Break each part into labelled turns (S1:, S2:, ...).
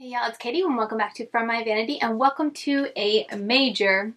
S1: Hey y'all, it's Katie and welcome back to From My Vanity and welcome to a major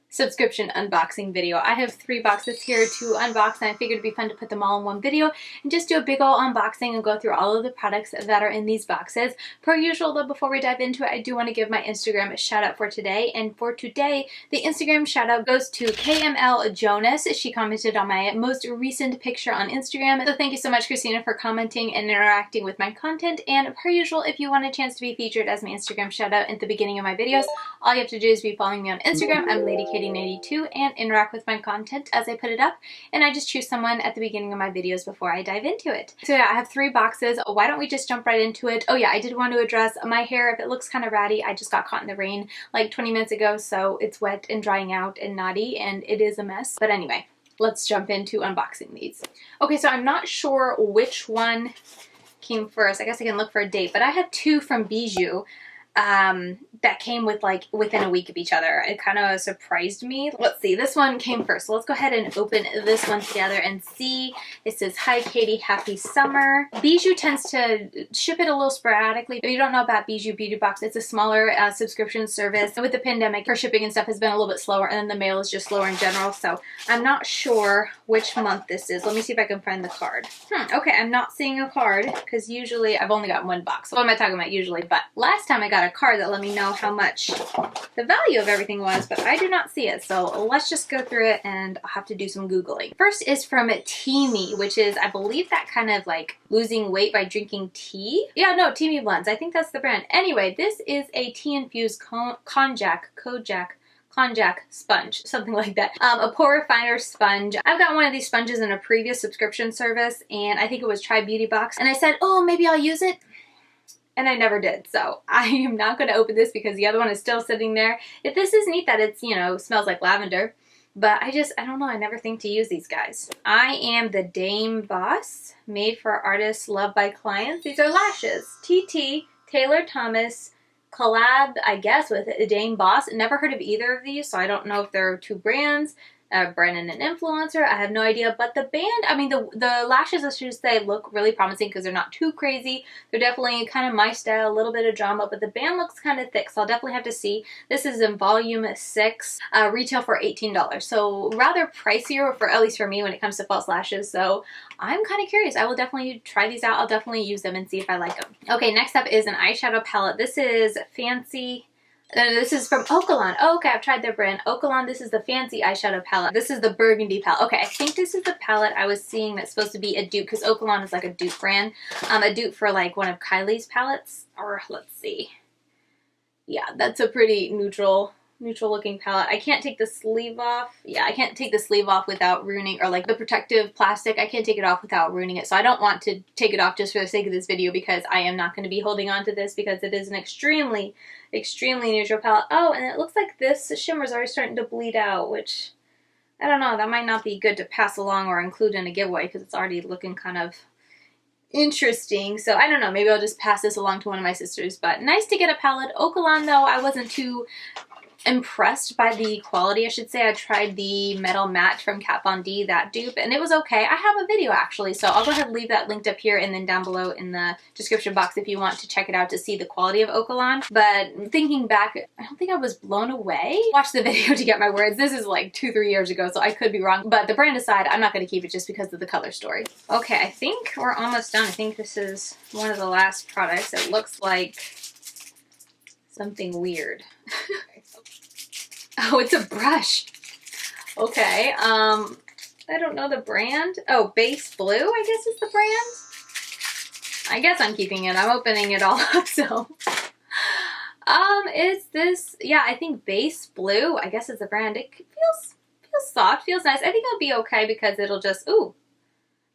S1: subscription unboxing video. I have 3 boxes here to unbox and I figured it'd be fun to put them all in one video and just do a big ol' unboxing and go through all of the products that are in these boxes. Per usual though, before we dive into it, I do want to give my Instagram a shout out for today, and for today the Instagram shout out goes to KML Jonas. She commented on my most recent picture on Instagram, so thank you so much, Christina, for commenting and interacting with my content. And per usual, if you want a chance to be featured as my Instagram shout out at the beginning of my videos, all you have to do is be following me on Instagram. I'm Lady Katie82 and interact with my content as I put it up, and I just choose someone at the beginning of my videos before I dive into it. So yeah, I have 3 boxes. Why don't we just jump right into it? Oh yeah, I did want to address my hair. If it looks kind of ratty, I just got caught in the rain like 20 minutes ago, so it's wet and drying out and naughty and it is a mess. But anyway, let's jump into unboxing these. Okay, so I'm not sure which one came first. I guess I can look for a date, but I had 2 from Bijou that came with like within a week of each other. It kind of surprised me. Let's see, this one came first. So let's go ahead and open this one together and see. It says, "Hi Katie, happy summer." Bijou tends to ship it a little sporadically. If you don't know about Bijou Beauty Box, it's a smaller subscription service. And with the pandemic, her shipping and stuff has been a little bit slower, and then the mail is just slower in general. So I'm not sure which month this is. Let me see if I can find the card. Okay, I'm not seeing a card because usually I've only got 1 box. What am I talking about usually? But last time I got a card that let me know how much the value of everything was, but I do not see it. So let's just go through it and I'll have to do some Googling. First is from Teami, which is, I believe, that kind of like losing weight by drinking tea. Yeah, no, Teami blends. I think that's the brand. Anyway, this is a tea-infused Konjac sponge, something like that. A pore refiner sponge. I've got one of these sponges in a previous subscription service, and I think it was Try Beauty Box, and I said, oh, maybe I'll use it. And I never did, so I am not going to open this because the other one is still sitting there. If this is neat that it's, you know, smells like lavender, but I don't know, I never think to use these guys. I am the Dame Boss, made for artists, loved by clients. These are lashes. TT, Taylor Thomas, collab, I guess, with Dame Boss. Never heard of either of these, so I don't know if there are 2 brands. Brand and an influencer, I have no idea, but the band, I mean the lashes, I should say, look really promising because they're not too crazy. They're definitely kind of my style, a little bit of drama, but the band looks kind of thick, so I'll definitely have to see. This is in volume 6, retail for $18, so rather pricier, for at least for me, when it comes to false lashes, so I'm kind of curious. I will definitely try these out. I'll definitely use them and see if I like them. Okay, next up is an eyeshadow palette. This is Fancy. This is from Okalan. Oh, okay, I've tried their brand. Okalan, this is the Fancy eyeshadow palette. This is the Burgundy palette. Okay, I think this is the palette I was seeing that's supposed to be a dupe, because Okalan is like a dupe brand. A dupe for like one of Kylie's palettes. Or let's see. Yeah, that's a pretty neutral looking palette. I can't take the sleeve off. Yeah, I can't take the sleeve off without ruining, or like the protective plastic, I can't take it off without ruining it. So I don't want to take it off just for the sake of this video, because I am not going to be holding on to this because it is an extremely neutral palette. Oh, and it looks like this shimmer is already starting to bleed out, which I don't know, that might not be good to pass along or include in a giveaway because it's already looking kind of interesting. So I don't know, maybe I'll just pass this along to one of my sisters. But nice to get a palette. Okalan though, I wasn't too impressed by the quality, I should say. I tried the Metal Matte from Kat Von D, that dupe, and it was okay. I have a video actually, so I'll go ahead and leave that linked up here and then down below in the description box if you want to check it out to see the quality of Okalan. But thinking back, I don't think I was blown away. Watch the video to get my words. This is like 2-3 years ago, so I could be wrong. But the brand aside, I'm not going to keep it just because of the color story. Okay, I think we're almost done. I think this is one of the last products. It looks like something weird. Oh, it's a brush. Okay, I don't know the brand. Oh, Base Blue, I guess is the brand. I guess I'm keeping it. I'm opening it all up, so. It's this, yeah, I think Base Blue, I guess is the brand. It feels soft, feels nice. I think it'll be okay because it'll just, ooh.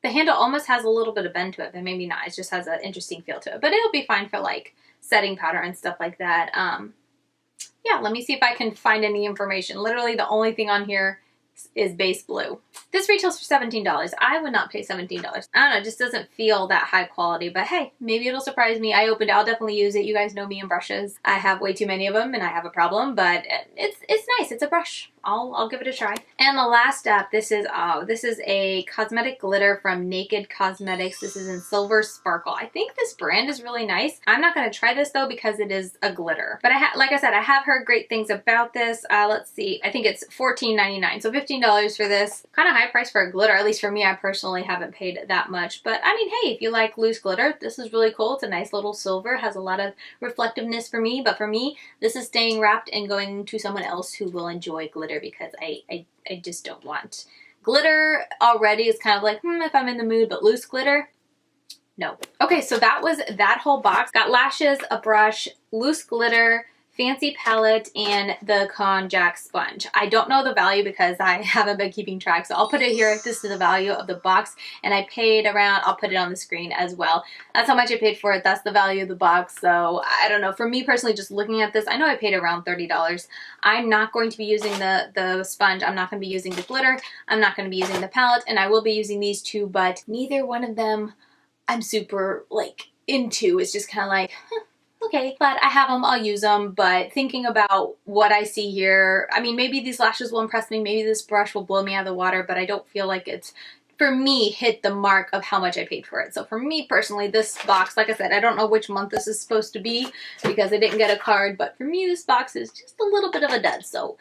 S1: The handle almost has a little bit of bend to it, but maybe not. It just has an interesting feel to it. But it'll be fine for like setting powder and stuff like that. Yeah, let me see if I can find any information. Literally the only thing on here is base blue. This retails for $17. I would not pay $17. I don't know, it just doesn't feel that high quality, but hey, maybe it'll surprise me. I opened it, I'll definitely use it. You guys know me and brushes. I have way too many of them and I have a problem, but it's nice. It's a brush. I'll give it a try. And the last step, this is a cosmetic glitter from Naked Cosmetics. This is in Silver Sparkle. I think this brand is really nice. I'm not going to try this though because it is a glitter. But like I said, I have heard great things about this. Let's see. I think it's $14.99. So $15 for this. Kind of high price for a glitter. At least for me, I personally haven't paid that much. But I mean, hey, if you like loose glitter, this is really cool. It's a nice little silver. It has a lot of reflectiveness for me. But for me, this is staying wrapped and going to someone else who will enjoy glitter because I just don't want glitter already. Is kind of like, if I'm in the mood, but loose glitter, no. Okay, so that was that whole box. Got lashes, a brush, loose glitter, fancy palette, and the Konjac sponge. I don't know the value because I haven't been keeping track, so I'll put it here. This is the value of the box, and I paid around, I'll put it on the screen as well. That's how much I paid for it. That's the value of the box, so I don't know. For me personally, just looking at this, I know I paid around $30. I'm not going to be using the sponge. I'm not going to be using the glitter. I'm not going to be using the palette, and I will be using these two, but neither one of them I'm super, like, into. It's just kind of like, okay, but I have them, I'll use them, but thinking about what I see here, I mean, maybe these lashes will impress me, maybe this brush will blow me out of the water, but I don't feel like it's, for me, hit the mark of how much I paid for it. So for me personally, this box, like I said, I don't know which month this is supposed to be because I didn't get a card, but for me, this box is just a little bit of a dud. So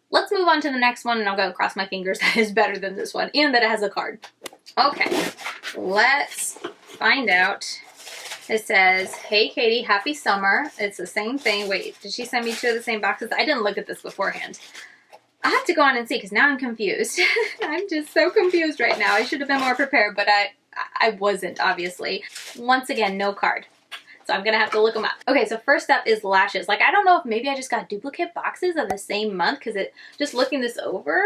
S1: let's move on to the next one, and I'll go cross my fingers that is better than this one and that it has a card. Okay, let's find out. It says, hey Katie, happy summer. It's the same thing. Wait, did she send me two of the same boxes? I didn't look at this beforehand. I have to go on and see because now I'm confused. I'm just so confused right now. I should have been more prepared, but I wasn't, obviously. Once again, no card. So I'm going to have to look them up. Okay, so first up is lashes. Like, I don't know if maybe I just got duplicate boxes of the same month because just looking this over,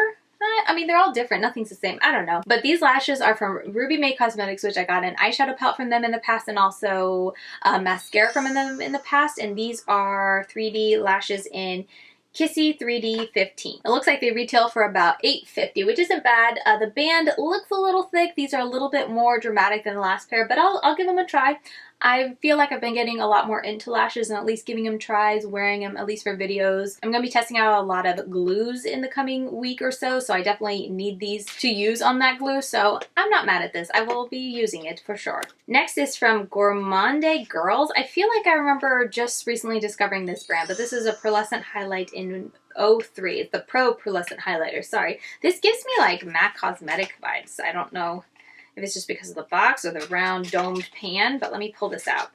S1: I mean, they're all different. Nothing's the same. I don't know. But these lashes are from Ruby May Cosmetics, which I got an eyeshadow palette from them in the past and also mascara from them in the past. And these are 3D lashes in Kissy 3D 15. It looks like they retail for about $8.50, which isn't bad. The band looks a little thick. These are a little bit more dramatic than the last pair, but I'll give them a try. I feel like I've been getting a lot more into lashes and at least giving them tries, wearing them at least for videos. I'm going to be testing out a lot of glues in the coming week or so, so I definitely need these to use on that glue, so I'm not mad at this. I will be using it for sure. Next is from Gourmande Girls. I feel like I remember just recently discovering this brand, but this is a pearlescent highlight in 03. It's the Pro Pearlescent Highlighter, sorry. This gives me like MAC Cosmetic vibes. I don't know if it's just because of the box or the round domed pan, but let me pull this out.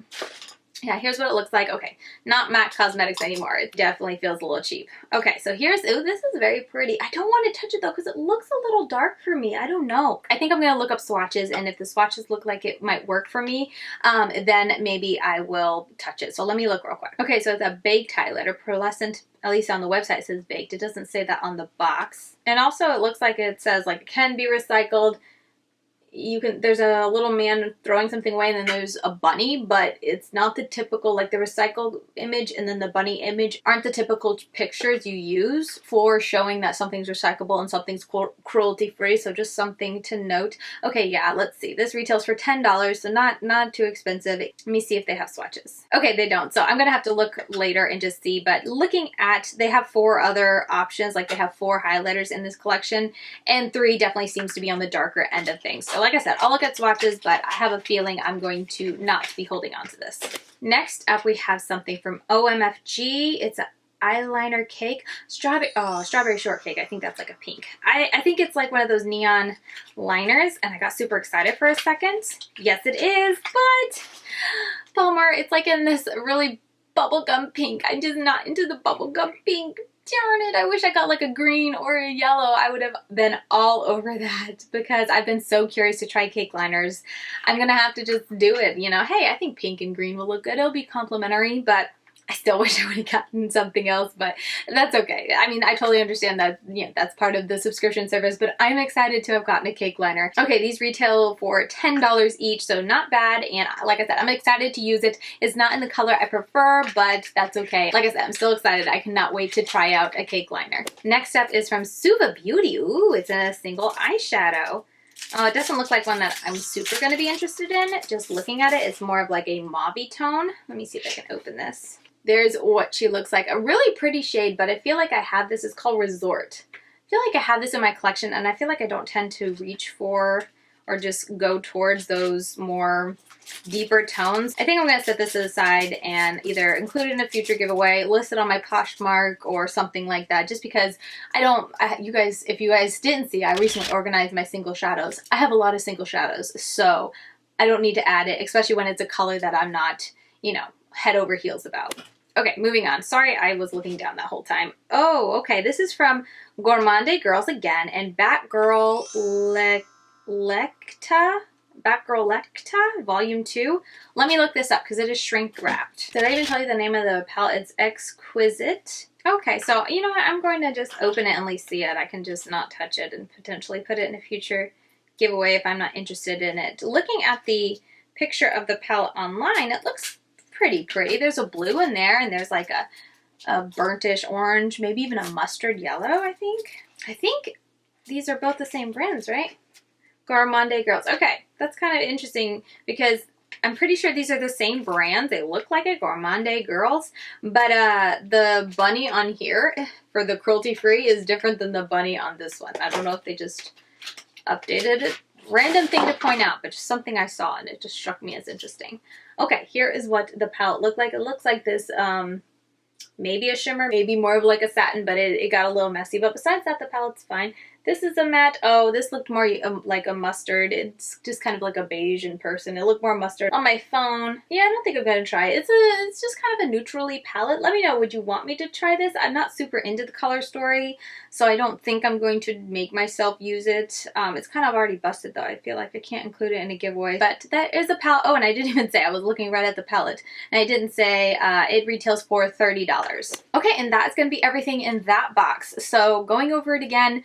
S1: Yeah, here's what it looks like. Okay, not MAC Cosmetics anymore. It definitely feels a little cheap. Okay, so here's, ooh, this is very pretty. I don't want to touch it though because it looks a little dark for me. I don't know. I think I'm going to look up swatches, and if the swatches look like it might work for me, then maybe I will touch it. So let me look real quick. Okay, so it's a baked highlighter, pearlescent. At least on the website it says baked. It doesn't say that on the box. And also it looks like it says like it can be recycled. There's a little man throwing something away, and then there's a bunny, but it's not the typical, like the recycled image and then the bunny image aren't the typical pictures you use for showing that something's recyclable and something's cruelty free. So just something to note. Okay, yeah, let's see. This retails for $10, so not too expensive. Let me see if they have swatches. Okay, they don't. So I'm gonna have to look later and just see, but looking at, they have 4 other options. Like they have 4 highlighters in this collection, and 3 definitely seems to be on the darker end of things. So like I said, I'll look at swatches, but I have a feeling I'm going to not be holding on to this. Next up, we have something from OMFG. It's an eyeliner cake. Strawberry shortcake. I think that's like a pink. I think it's like one of those neon liners, and I got super excited for a second. Yes, it is, but bummer. It's like in this really bubblegum pink. I'm just not into the bubblegum pink. Darn it, I wish I got like a green or a yellow. I would have been all over that because I've been so curious to try cake liners. I'm gonna have to just do it, you know. Hey, I think pink and green will look good. It'll be complimentary, but I still wish I would have gotten something else, but that's okay. I mean, I totally understand that, you know, that's part of the subscription service, but I'm excited to have gotten a cake liner. Okay, these retail for $10 each, so not bad. And like I said, I'm excited to use it. It's not in the color I prefer, but that's okay. Like I said, I'm still excited. I cannot wait to try out a cake liner. Next up is from SUVA Beauty. Ooh, it's a single eyeshadow. It doesn't look like one that I'm super going to be interested in. Just looking at it, it's more of like a mauve tone. Let me see if I can open this. There's what she looks like. A really pretty shade, but I feel like I have this. It's called Resort. I feel like I have this in my collection, and I feel like I don't tend to reach for or just go towards those more deeper tones. I think I'm going to set this aside and either include it in a future giveaway, list it on my Poshmark or something like that, just because you guys, if you guys didn't see, I recently organized my single shadows. I have a lot of single shadows, so I don't need to add it, especially when it's a color that I'm not, you know, head over heels about. Okay, moving on. Sorry, I was looking down that whole time. Oh, okay. This is from Gourmande Girls again, and ThatGirlEkta, Volume 2. Let me look this up because it is shrink wrapped. Did I even tell you the name of the palette? It's Exquisite. Okay, so you know what? I'm going to just open it and at least see it. I can just not touch it and potentially put it in a future giveaway if I'm not interested in it. Looking at the picture of the palette online, it looks pretty. There's a blue in there, and there's like a burnt-ish orange, maybe even a mustard yellow, I think. I think these are both the same brands, right? Gourmande Girls. Okay, that's kind of interesting because I'm pretty sure these are the same brands. They look like it, Gourmande Girls, but the bunny on here for the cruelty-free is different than the bunny on this one. I don't know if they just updated it. Random thing to point out, but just something I saw and it just struck me as interesting. Okay, here is what the palette looked like. It looks like this, maybe a shimmer, maybe more of like a satin, but it got a little messy. But besides that, the palette's fine. This is a matte. Oh, this looked more like a mustard. It's just kind of like a beige in person. It looked more mustard on my phone. Yeah, I don't think I'm going to try it. It's just kind of a neutrally palette. Let me know, would you want me to try this? I'm not super into the color story, so I don't think I'm going to make myself use it. It's kind of already busted though. I feel like I can't include it in a giveaway. But that is a palette. Oh, and I didn't even say, I was looking right at the palette, and I didn't say it retails for $30. Okay, and that's going to be everything in that box. So going over it again,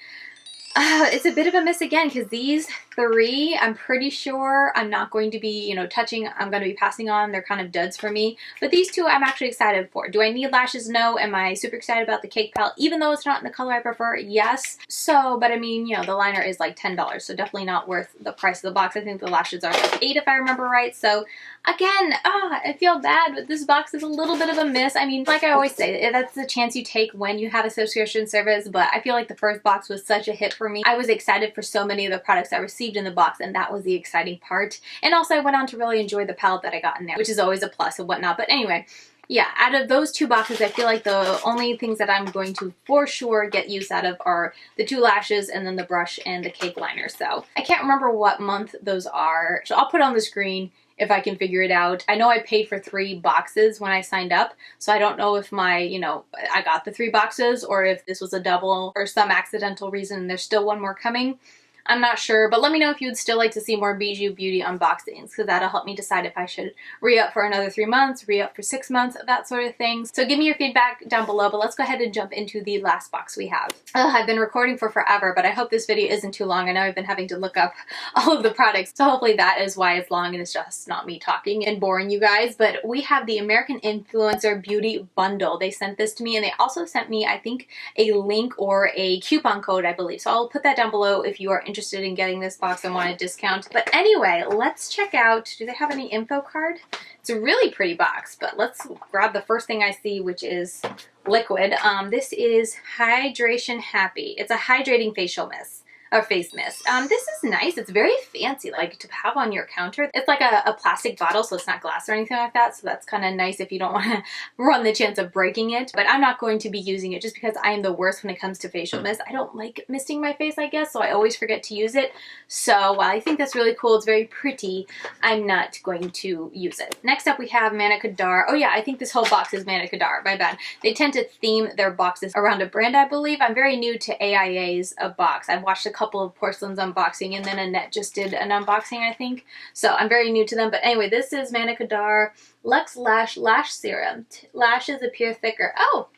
S1: it's a bit of a miss again because these three, I'm pretty sure I'm not going to be, you know, touching. I'm going to be passing on. They're kind of duds for me. But these two I'm actually excited for. Do I need lashes? No. Am I super excited about the cake palette? Even though it's not in the color I prefer, yes. So, but I mean, you know, the liner is like $10, so definitely not worth the price of the box. I think the lashes are like $8 if I remember right. So again, I feel bad, but this box is a little bit of a miss. I mean, like I always say, that's the chance you take when you have a subscription service, but I feel like the first box was such a hit for me. I was excited for so many of the products I received in the box, and that was the exciting part. And also I went on to really enjoy the palette that I got in there, which is always a plus and whatnot. But anyway, yeah, out of those two boxes, I feel like the only things that I'm going to for sure get use out of are the two lashes and then the brush and the cake liner. So I can't remember what month those are, so I'll put it on the screen if I can figure it out. I know I paid for 3 boxes when I signed up, so I don't know if my, you know, I got the 3 boxes or if this was a double or some accidental reason and there's still one more coming. I'm not sure, but let me know if you would still like to see more Bijou Beauty unboxings, because that'll help me decide if I should re-up for another 3 months, re-up for 6 months, that sort of thing. So give me your feedback down below, but let's go ahead and jump into the last box we have. I've been recording for forever, but I hope this video isn't too long. I know I've been having to look up all of the products, so hopefully that is why it's long and it's just not me talking and boring you guys. But we have the American Influencer Beauty Bundle. They sent this to me, and they also sent me, I think, a link or a coupon code, I believe. So I'll put that down below if you are interested in getting this box and want a discount. But anyway, let's check out, do they have any info card? It's a really pretty box, but let's grab the first thing I see, which is liquid. This is Hydration Happy. It's a hydrating facial mist. Or face mist. This is nice. It's very fancy, like to have on your counter. It's like a plastic bottle, so it's not glass or anything like that. So that's kind of nice if you don't want to run the chance of breaking it. But I'm not going to be using it just because I am the worst when it comes to facial mist. I don't like misting my face, I guess, so I always forget to use it. So while I think that's really cool, it's very pretty, I'm not going to use it. Next up we have Manna Kadar. Oh yeah, I think this whole box is Manna Kadar. My bad. They tend to theme their boxes around a brand, I believe. I'm very new to AIA's box. I've watched a couple couple of porcelains unboxing, and then Annette just did an unboxing, I think. So I'm very new to them. But anyway, this is Manna Kadar Luxe Lash Serum. Lashes appear thicker. Oh,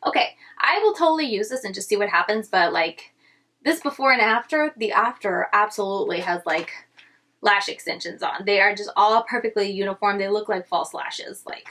S1: okay. I will totally use this and just see what happens. But like this before and after, the after absolutely has like lash extensions on. They are just all perfectly uniform. They look like false lashes. Like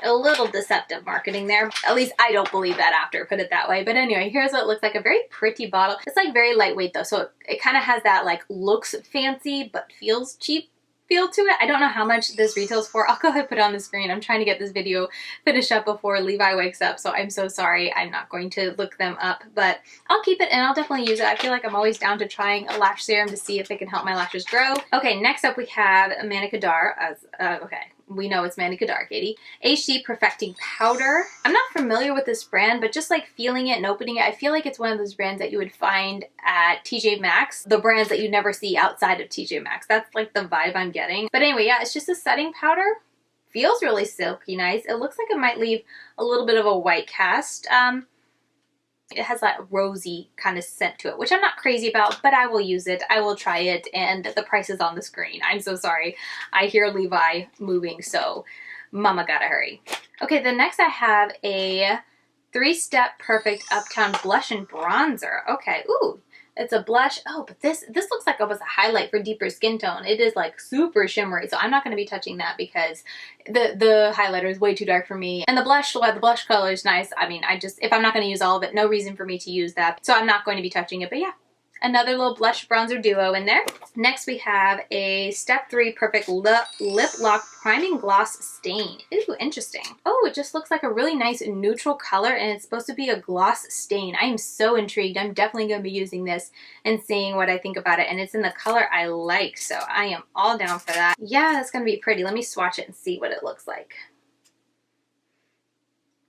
S1: a little deceptive marketing there. At least I don't believe that after, put it that way. But anyway, here's what it looks like. A very pretty bottle. It's like very lightweight though. So it kind of has that like looks fancy but feels cheap feel to it. I don't know how much this retails for. I'll go ahead and put it on the screen. I'm trying to get this video finished up before Levi wakes up, so I'm so sorry. I'm not going to look them up, but I'll keep it and I'll definitely use it. I feel like I'm always down to trying a lash serum to see if it can help my lashes grow. Okay, next up we have Manna Kadar as okay. We know it's Manna Kadar, Katie. HD Perfecting Powder. I'm not familiar with this brand, but just like feeling it and opening it, I feel like it's one of those brands that you would find at TJ Maxx. The brands that you never see outside of TJ Maxx. That's like the vibe I'm getting. But anyway, yeah, it's just a setting powder. Feels really silky nice. It looks like it might leave a little bit of a white cast. It has that rosy kind of scent to it, which I'm not crazy about, but I will use it. I will try it, and the price is on the screen. I'm so sorry. I hear Levi moving, so mama gotta hurry. Okay, the next I have a 3-Step Perfect Uptown Blush and Bronzer. Okay, ooh. It's a blush. Oh, but this looks like it was a highlight for deeper skin tone. It is like super shimmery, so I'm not going to be touching that because the highlighter is way too dark for me. And the blush color is nice. I mean, if I'm not going to use all of it, no reason for me to use that. So I'm not going to be touching it, but yeah. Another little blush bronzer duo in there. Next we have a Step 3 Perfect Lip Lock Priming Gloss Stain. Ooh, interesting. Oh, it just looks like a really nice neutral color, and it's supposed to be a gloss stain. I am so intrigued. I'm definitely going to be using this and seeing what I think about it. And it's in the color I like, so I am all down for that. Yeah, that's going to be pretty. Let me swatch it and see what it looks like.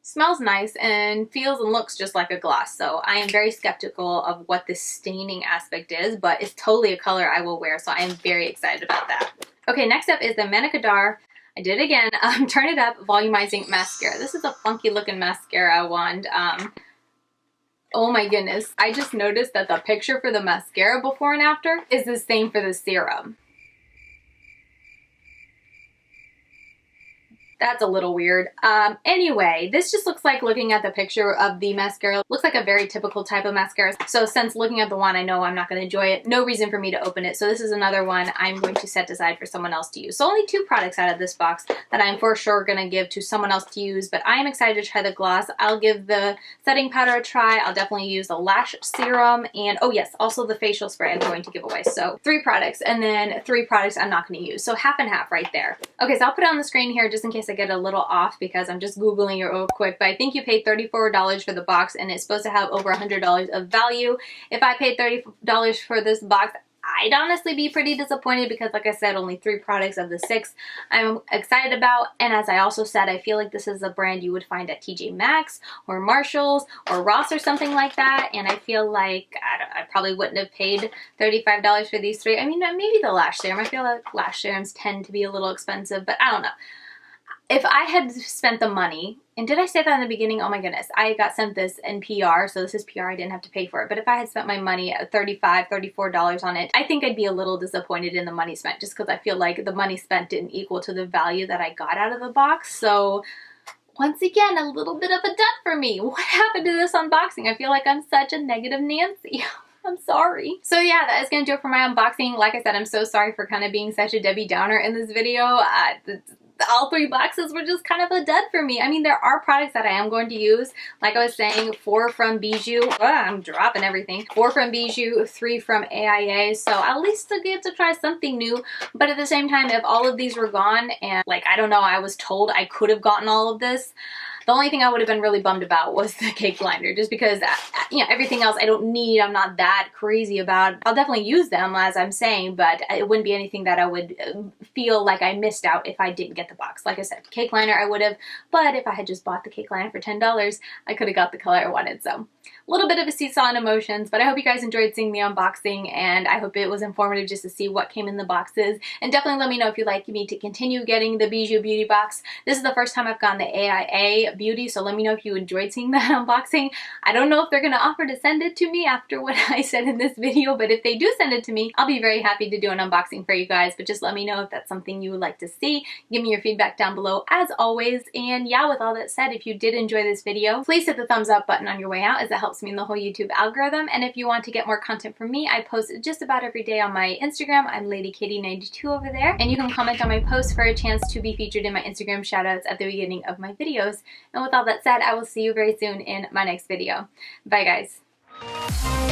S1: Smells nice and feels and looks just like a gloss, so I am very skeptical of what this staining aspect is, but it's totally a color I will wear, so I am very excited about that. Okay, next up is the Manna Kadar, I did it again, Turn It Up Volumizing Mascara. This is a funky looking mascara wand. Oh my goodness, I just noticed that the picture for the mascara before and after is the same for the serum. That's a little weird. Anyway, this just looks like, looking at the picture of the mascara, looks like a very typical type of mascara. So since looking at the one, I know I'm not going to enjoy it. No reason for me to open it. So this is another one I'm going to set aside for someone else to use. So only 2 products out of this box that I'm for sure going to give to someone else to use. But I am excited to try the gloss. I'll give the setting powder a try. I'll definitely use the lash serum. And oh yes, also the facial spray I'm going to give away. So 3 products, and then 3 products I'm not going to use. So half and half right there. Okay, so I'll put it on the screen here just in case I get a little off because I'm just Googling it real quick, but I think you paid $34 for the box and it's supposed to have over $100 of value. If I paid $30 for this box, I'd honestly be pretty disappointed because, like I said, only 3 products of the 6 I'm excited about. And as I also said, I feel like this is a brand you would find at TJ Maxx or Marshalls or Ross or something like that. And I feel like I probably wouldn't have paid $35 for these 3. I mean, maybe the lash serum. I feel like lash serums tend to be a little expensive, but I don't know. If I had spent the money, and did I say that in the beginning? Oh my goodness, I got sent this in PR, so this is PR, I didn't have to pay for it. But if I had spent my money at $35, $34 on it, I think I'd be a little disappointed in the money spent just because I feel like the money spent didn't equal to the value that I got out of the box. So once again, a little bit of a debt for me. What happened to this unboxing? I feel like I'm such a negative Nancy. I'm sorry. So yeah, that is going to do it for my unboxing. Like I said, I'm so sorry for kind of being such a Debbie Downer in this video. All 3 boxes were just kind of a dud for me. I mean, there are products that I am going to use. Like I was saying, 4 from Bijou. I'm dropping everything. 4 from Bijou, 3 from AIA. So at least I get to try something new. But at the same time, if all of these were gone and like, I don't know, I was told I could have gotten all of this, the only thing I would have been really bummed about was the cake liner, just because, you know, everything else I don't need, I'm not that crazy about. I'll definitely use them, as I'm saying, but it wouldn't be anything that I would feel like I missed out if I didn't get the box. Like I said, cake liner I would have, but if I had just bought the cake liner for $10, I could have got the color I wanted. So a little bit of a seesaw in emotions, but I hope you guys enjoyed seeing the unboxing, and I hope it was informative just to see what came in the boxes. And definitely let me know if you'd like me to continue getting the Bijou Beauty Box. This is the first time I've gotten the AIA Beauty, so let me know if you enjoyed seeing that unboxing. I don't know if they're going to offer to send it to me after what I said in this video, but if they do send it to me, I'll be very happy to do an unboxing for you guys, but just let me know if that's something you would like to see. Give me your feedback down below as always, and yeah, with all that said, if you did enjoy this video, please hit the thumbs up button on your way out, as it helps me in the whole YouTube algorithm. And if you want to get more content from me, I post just about every day on my Instagram. I'm LadyKatie92 over there, and you can comment on my posts for a chance to be featured in my Instagram shoutouts at the beginning of my videos. And with all that said, I will see you very soon in my next video. Bye guys.